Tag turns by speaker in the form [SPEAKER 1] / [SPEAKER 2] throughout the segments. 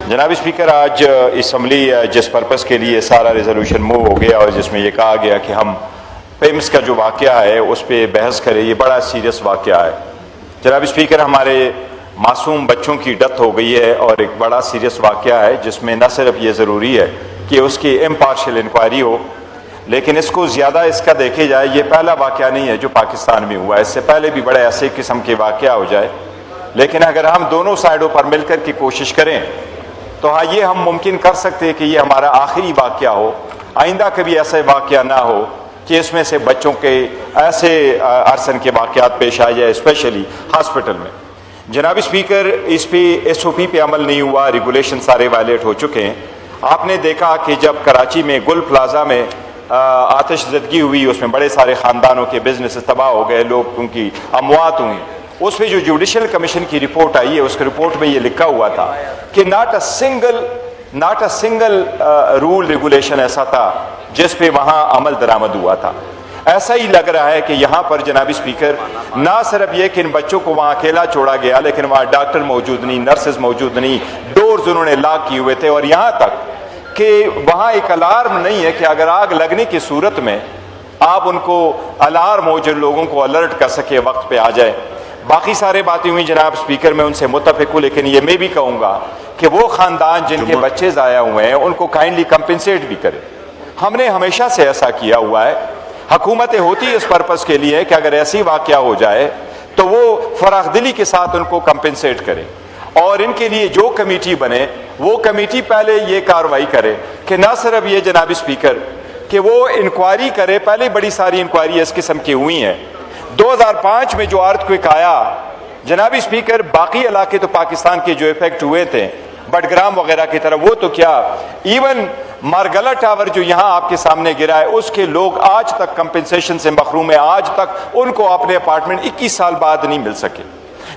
[SPEAKER 1] جناب اسپیکر، آج اسمبلی جس پرپس کے لیے سارا ریزولوشن موو ہو گیا اور جس میں یہ کہا گیا کہ ہم پیمز کا جو واقعہ ہے اس پہ بحث کریں، یہ بڑا سیریس واقعہ ہے۔ جناب اسپیکر، ہمارے معصوم بچوں کی ڈیتھ ہو گئی ہے اور ایک بڑا سیریس واقعہ ہے جس میں نہ صرف یہ ضروری ہے کہ اس کی امپارشل انکوائری ہو، لیکن اس کو زیادہ اس کا دیکھے جائے یہ پہلا واقعہ نہیں ہے جو پاکستان میں ہوا ہے، اس سے پہلے بھی بڑے ایسے قسم کے واقعہ ہو جائے، لیکن اگر ہم دونوں سائڈوں پر مل کر کی کوشش کریں تو ہاں یہ ہم ممکن کر سکتے ہیں کہ یہ ہمارا آخری واقعہ ہو، آئندہ کبھی ایسے واقعہ نہ ہو کہ اس میں سے بچوں کے ایسے ارسن کے واقعات پیش آ جائے، اسپیشلی ہاسپٹل میں۔ جناب اسپیکر، اس پہ ایس او پی پہ عمل نہیں ہوا، ریگولیشن سارے وائلیٹ ہو چکے ہیں۔ آپ نے دیکھا کہ جب کراچی میں گل پلازا میں آتش زدگی ہوئی، اس میں بڑے سارے خاندانوں کے بزنس تباہ ہو گئے، لوگ ان کی اموات ہوئیں، اس پہ جو جوڈیشل کمیشن کی رپورٹ آئی ہے اس کی رپورٹ میں یہ لکھا ہوا تھا کہ not a single rule regulation ایسا تھا جس پہ وہاں عمل درآمد ہوا تھا۔ ایسا ہی لگ رہا ہے کہ یہاں پر جناب اسپیکر نہ صرف یہ کہ ان بچوں کو وہاں اکیلا چھوڑا گیا، لیکن وہاں ڈاکٹر موجود نہیں، نرسز موجود نہیں، ڈورز انہوں نے لاک کیے ہوئے تھے، اور یہاں تک کہ وہاں ایک الارم نہیں ہے کہ اگر آگ لگنے کی صورت میں آپ ان کو الارم ہو جو لوگوں کو الرٹ کر سکے، وقت پہ آ جائے۔ باقی سارے باتیں ہوئی جناب اسپیکر، میں ان سے متفق ہوں، لیکن یہ میں بھی کہوں گا کہ وہ خاندان جن کے بچے ضائع ہوئے ہیں ان کو کائنڈلی کمپنسیٹ بھی کرے۔ ہم نے ہمیشہ سے ایسا کیا ہوا ہے، حکومتیں ہوتی اس پرپس کے لیے کہ اگر ایسی واقعہ ہو جائے تو وہ فراخ دلی کے ساتھ ان کو کمپنسیٹ کرے، اور ان کے لیے جو کمیٹی بنے وہ کمیٹی پہلے یہ کارروائی کرے کہ نہ صرف یہ جناب اسپیکر کہ وہ انکوائری کرے، پہلے بڑی ساری انکوائری اس قسم کی ہوئی ہیں۔ 2005 میں جو ارتھ کوئک آیا جناب اسپیکر، باقی علاقے تو پاکستان کے جو افیکٹ ہوئے تھے بٹگرام وغیرہ کی طرح، وہ تو کیا ایون مارگلا ٹاور جو یہاں آپ کے سامنے گرا ہے اس کے لوگ آج تک کمپنسیشن سے محروم ہیں، آج تک ان کو اپنے اپارٹمنٹ 21 سال بعد نہیں مل سکے۔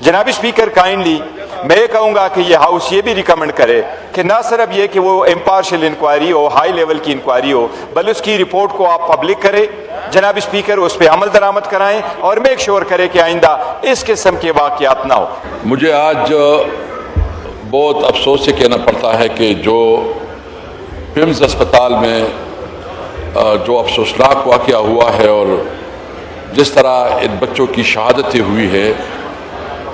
[SPEAKER 1] جناب اسپیکر، کائنڈلی میں یہ کہوں گا کہ یہ ہاؤس یہ بھی ریکمنڈ کرے کہ نہ صرف یہ کہ وہ امپارشل انکوائری ہو، ہائی لیول کی انکوائری ہو، بلکہ اس کی رپورٹ کو آپ پبلک کرے جناب اسپیکر، اس پہ عمل درآمد کرائیں اور میک شور کرے کہ آئندہ اس قسم کے واقعات نہ ہو۔
[SPEAKER 2] مجھے آج بہت افسوس سے کہنا پڑتا ہے کہ جو پیمز اسپتال میں جو افسوسناک واقعہ ہوا ہے اور جس طرح ان بچوں کی شہادتیں ہوئی ہے،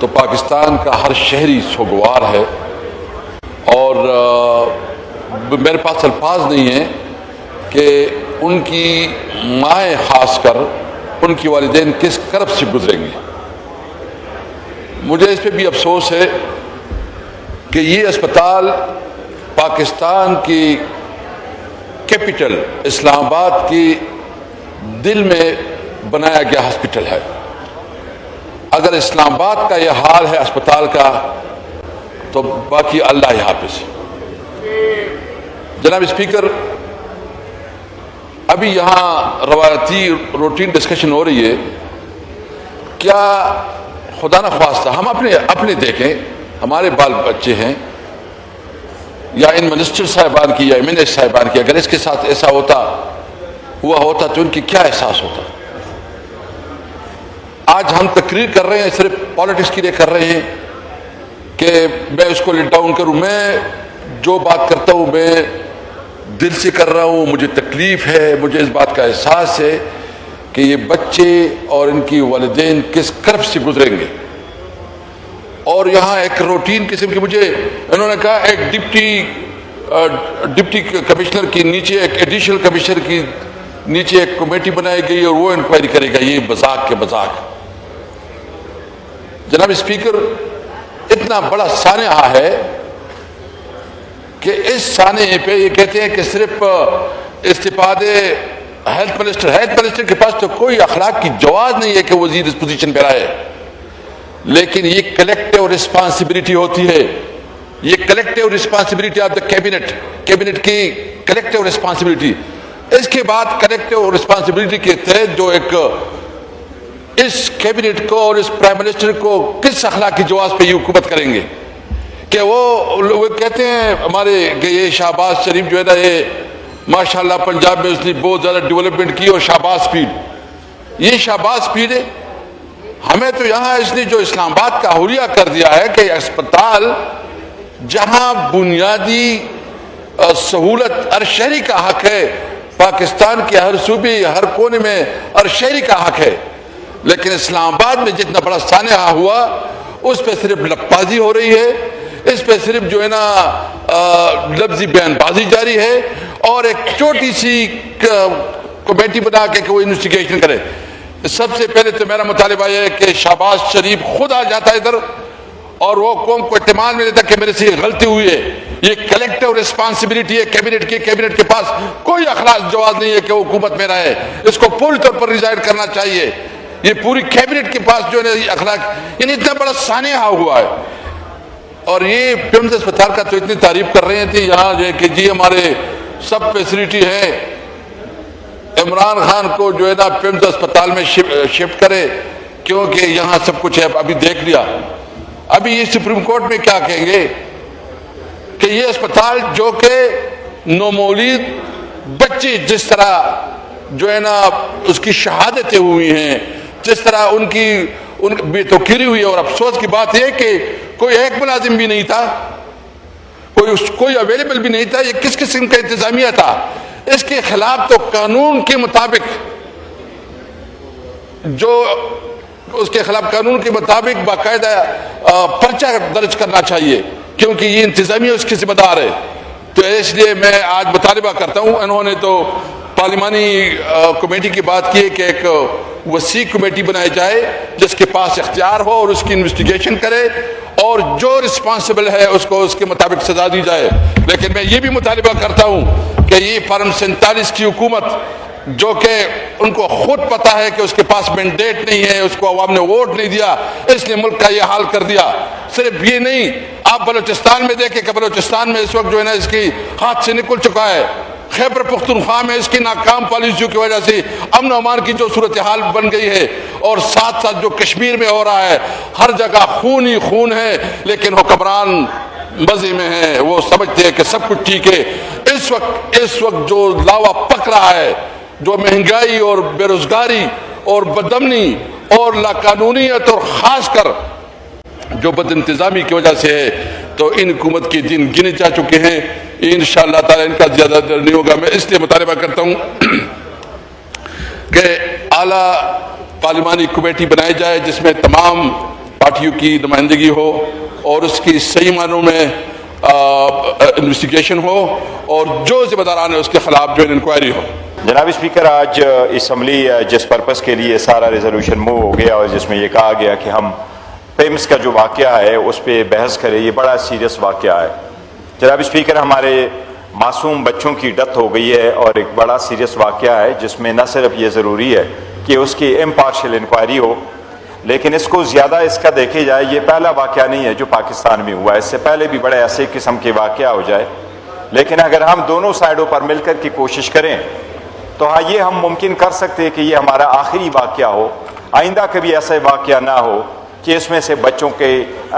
[SPEAKER 2] تو پاکستان کا ہر شہری سوگوار ہے، اور میرے پاس الفاظ نہیں ہیں کہ ان کی مائیں خاص کر ان کی والدین کس کرب سے گزریں گے۔ مجھے اس پہ بھی افسوس ہے کہ یہ اسپتال پاکستان کی کیپٹل اسلام آباد کی دل میں بنایا گیا ہاسپٹل ہے۔ اگر اسلام آباد کا یہ حال ہے اسپتال کا تو باقی اللہ ہی حافظ۔ جناب اسپیکر، ابھی یہاں روایتی روٹین ڈسکشن ہو رہی ہے، کیا خدا نخواستہ ہم اپنے دیکھیں، ہمارے بال بچے ہیں یا ان منسٹر صاحبان کی یا ایم این اے صاحبان کی، اگر اس کے ساتھ ایسا ہوا ہوتا تو ان کی کیا احساس ہوتا؟ آج ہم تقریر کر رہے ہیں، صرف پالیٹکس کے لیے کر رہے ہیں کہ میں اس کو لیٹ ڈاؤن کروں۔ میں جو بات کرتا ہوں میں دل سے کر رہا ہوں، مجھے تکلیف ہے، مجھے اس بات کا احساس ہے کہ یہ بچے اور ان کی والدین کس کرب سے گزریں گے۔ اور یہاں ایک روٹین قسم کی، مجھے انہوں نے کہا ایک ڈپٹی کمشنر کی نیچے ایک ایڈیشنل کمشنر کی نیچے ایک کمیٹی بنائی گئی اور وہ انکوائری کرے گا۔ یہ مذاق کے مذاق۔ جناب اسپیکر، اتنا بڑا سانحہ ہے کہ اس سانحے پہ یہ کہتے ہیں کہ صرف استفادے ہیلتھ منسٹر کے پاس تو کوئی اخلاق کی جواز نہیں ہے کہ وزیر اس پوزیشن پہ رہے، لیکن یہ کلیکٹیو رسپانسبلٹی ہوتی ہے، یہ collective responsibility of the cabinet کی کلیکٹیو رسپانسبلٹی۔ اس کے بعد کلیکٹیو رسپانسبلٹی کے تحت جو ایک اس کیبنٹ کو اور اس پرائم منسٹر کو کس اخلاق کی جواز پہ یہ حکومت کریں گے کہ وہ کہتے ہیں ہمارے کہ یہ شہباز شریف جو ہے نا، یہ ماشاءاللہ پنجاب میں اس نے بہت زیادہ ڈیولپمنٹ کی، اور شہباز سپیڈ، یہ شہباز سپیڈ ہے۔ ہمیں تو یہاں اس نے جو اسلام آباد کا حلیہ کر دیا ہے کہ اسپتال جہاں بنیادی سہولت ہر شہری کا حق ہے، پاکستان کے ہر صوبے ہر کونے میں ہر شہری کا حق ہے، لیکن اسلام آباد میں جتنا بڑا سانحہ ہوا اس پہ صرف لپازی ہو رہی ہے، اس پہ صرف جو ہے نا لفظی بیان بازی جاری ہے، اور ایک چھوٹی سی کمیٹی بنا کے کہ وہ انویسٹیگیشن کرے۔ سب سے پہلے تو میرا مطالبہ یہ ہے کہ شہباز شریف خود آ جاتا ہے ادھر اور وہ قوم کو اعتماد میں لیتا کہ میرے سے یہ غلطی ہوئی ہے، یہ کلیکٹیو ریسپانسبلٹی ہے کیبنٹ کی، کیبنٹ کے پاس کوئی اخلاق جواز نہیں ہے کہ وہ حکومت میں رہے، اس کو پوری طور پر ریزائن کرنا چاہیے۔ یہ پوری کیبنٹ کے پاس جو ہے اخلاق، یعنی اتنا بڑا سانحہ ہوا ہے، اور یہ پیمز اسپتال کا تو اتنی تعریف کر رہے تھے یہاں جو ہے کہ جی ہمارے سب فیسلٹی ہے، عمران خان کو جو ہے نا پیمز اسپتال میں شفٹ کرے کیونکہ یہاں سب کچھ ہے۔ ابھی دیکھ لیا، ابھی یہ سپریم کورٹ میں کیا کہیں گے کہ یہ اسپتال جو کہ نومولود بچے جس طرح جو ہے نا اس کی شہادتیں ہوئی ہیں، جس طرح ان کی بے توقیری ہوئی ہے، اور افسوس کی بات یہ کہ کوئی ایک ملازم بھی نہیں تھا، کوئی اویلیبل بھی نہیں تھا، یہ کس قسم کا انتظامیہ تھا؟ اس کے خلاف تو قانون کے مطابق اس کے خلاف قانون کے مطابق باقاعدہ پرچہ درج کرنا چاہیے، کیونکہ یہ انتظامیہ اس کی ذمہ دار ہے۔ تو اس لیے میں آج مطالبہ کرتا ہوں، انہوں نے تو پارلیمانی کمیٹی کی بات کی ہے کہ ایک وسیع کمیٹی بنائی جائے جس کے پاس اختیار ہو اور اس کی انویسٹیگیشن کرے، اور جو رسپانسبل ہے اس کو اس کے مطابق سزا دی جائے۔ لیکن میں یہ بھی مطالبہ کرتا ہوں کہ یہ فارم 47 کی حکومت جو کہ ان کو خود پتا ہے کہ اس کے پاس مینڈیٹ نہیں ہے، اس کو عوام نے ووٹ نہیں دیا، اس نے ملک کا یہ حال کر دیا۔ صرف یہ نہیں، آپ بلوچستان میں دیکھیں کہ بلوچستان میں اس وقت جو ہے نا اس کی ہاتھ سے نکل چکا ہے، خیبر پختونخوا میں اس کی ناکام پالیسیوں کی وجہ سے امن و امان کی جو صورتحال بن گئی ہے، اور ساتھ ساتھ جو کشمیر میں ہو رہا ہے، ہر جگہ خون ہی خون ہے، لیکن حکمران مزے میں ہیں، وہ سمجھتے ہیں کہ سب کچھ ٹھیک ہے۔ اس وقت جو لاوا پک رہا ہے، جو مہنگائی اور بے روزگاری اور بدامنی اور لاقانونیت اور خاص کر جو بد انتظامی کی وجہ سے ہے، تو ان حکومت کے دن گنے جا چکے ہیں، انشاءاللہ تعالی ان کا زیادہ در نہیں ہوگا۔ میں اس لیے مطالبہ کرتا ہوں کہ اعلیٰ پارلیمانی کمیٹی بنائی جائے جس میں تمام پارٹیوں کی نمائندگی ہو، اور اس کی صحیح معنوں میں انویسٹیگیشن ہو، اور جو ذمہ داران ہے اس کے خلاف جو انکوائری ہو۔
[SPEAKER 1] جناب اسپیکر، آج اسمبلی جس پرپس کے لیے سارا ریزولوشن موو ہو گیا اور جس میں یہ کہا گیا کہ ہم پیمز کا جو واقعہ ہے اس پہ بحث کریں، یہ بڑا سیریس واقعہ ہے۔ جناب اسپیکر، ہمارے معصوم بچوں کی ڈیتھ ہو گئی ہے، اور ایک بڑا سیریس واقعہ ہے جس میں نہ صرف یہ ضروری ہے کہ اس کی امپارشل انکوائری ہو، لیکن اس کو زیادہ اس کا دیکھے جائے، یہ پہلا واقعہ نہیں ہے جو پاکستان میں ہوا ہے، اس سے پہلے بھی بڑے ایسے قسم کے واقعہ ہو جائے، لیکن اگر ہم دونوں سائڈوں پر مل کر کی کوشش کریں تو ہاں یہ ہم ممکن کر سکتے ہیں کہ یہ ہمارا آخری واقعہ ہو، آئندہ کبھی ایسے واقعہ نہ ہو کہ اس میں سے بچوں کے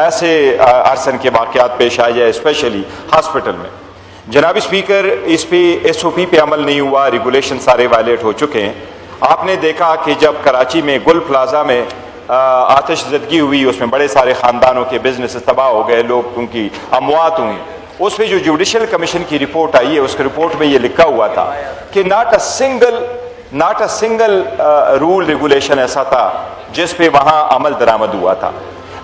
[SPEAKER 1] ایسے ارسن کے واقعات پیش آ جائے، اسپیشلی ہاسپٹل میں۔ جناب اسپیکر، اس پہ ایس او پی پہ عمل نہیں ہوا، ریگولیشن سارے وائلیٹ ہو چکے ہیں۔ آپ نے دیکھا کہ جب کراچی میں گل پلازا میں آتش زدگی ہوئی، اس میں بڑے سارے خاندانوں کے بزنس تباہ ہو گئے، لوگ ان کی اموات ہوئیں، اس پہ جو جوڈیشل کمیشن کی رپورٹ آئی ہے اس کی رپورٹ میں یہ لکھا ہوا تھا کہ not a single rule regulation ایسا تھا جس پہ وہاں عمل درآمد ہوا تھا۔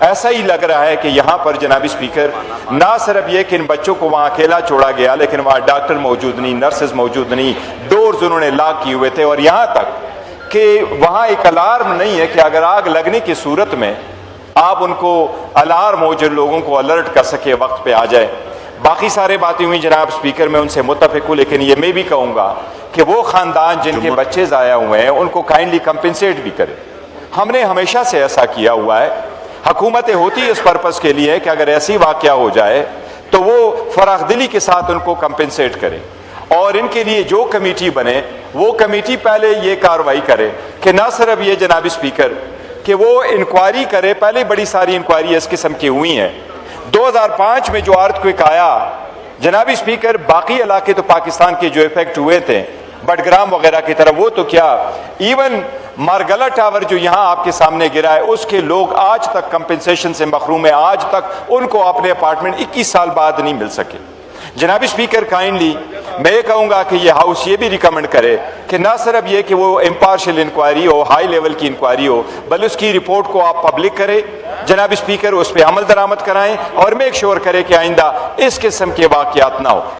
[SPEAKER 1] ایسا ہی لگ رہا ہے کہ یہاں پر جناب اسپیکر نہ صرف یہ کہ ان بچوں کو وہاں اکیلا چھوڑا گیا، لیکن وہاں ڈاکٹر موجود نہیں، نرسز موجود نہیں، ڈورز انہوں نے لاک کیے ہوئے تھے، اور یہاں تک کہ وہاں ایک الارم نہیں ہے کہ اگر آگ لگنے کی صورت میں آپ ان کو الارم ہو جو لوگوں کو الرٹ کر سکے، وقت پہ آ جائے۔ باقی سارے باتیں ہوئی جناب اسپیکر، میں ان سے متفق ہوں، لیکن یہ میں بھی کہوں گا کہ وہ خاندان جن کے بچے ضائع ہوئے ہیں ان کو کائنڈلی کمپنسیٹ بھی کرے۔ ہم نے ہمیشہ سے ایسا کیا ہوا ہے، حکومتیں ہوتی اس پرپس کے لیے کہ اگر ایسی واقعہ ہو جائے تو وہ فراخ دلی کے ساتھ ان کو کمپنسیٹ کرے، اور ان کے لیے جو کمیٹی بنے وہ کمیٹی پہلے یہ کارروائی کرے کہ نہ صرف یہ جناب اسپیکر کہ وہ انکوائری کرے، پہلے بڑی ساری انکوائری اس قسم کی ہوئی ہیں۔ 2005 میں جو ارتھ کوئک آیا جناب اسپیکر، باقی علاقے تو پاکستان کے جو افیکٹ ہوئے تھے بٹگرام وغیرہ کی طرف، وہ تو کیا ایون مارگلا ٹاور جو یہاں آپ کے سامنے گرا ہے اس کے لوگ آج تک کمپنسیشن سے محروم ہیں، آج تک ان کو اپنے اپارٹمنٹ 21 سال بعد نہیں مل سکے۔ جناب اسپیکر کائنڈلی میں یہ کہوں گا کہ یہ ہاؤس یہ بھی ریکمنڈ کرے کہ نہ صرف یہ کہ وہ امپارشل انکوائری ہو، ہائی لیول کی انکوائری ہو، بلکہ اس کی رپورٹ کو آپ پبلک کرے جناب اسپیکر، اس پہ عمل درآمد کرائیں اور میک شور کرے کہ آئندہ اس قسم کے واقعات نہ ہو۔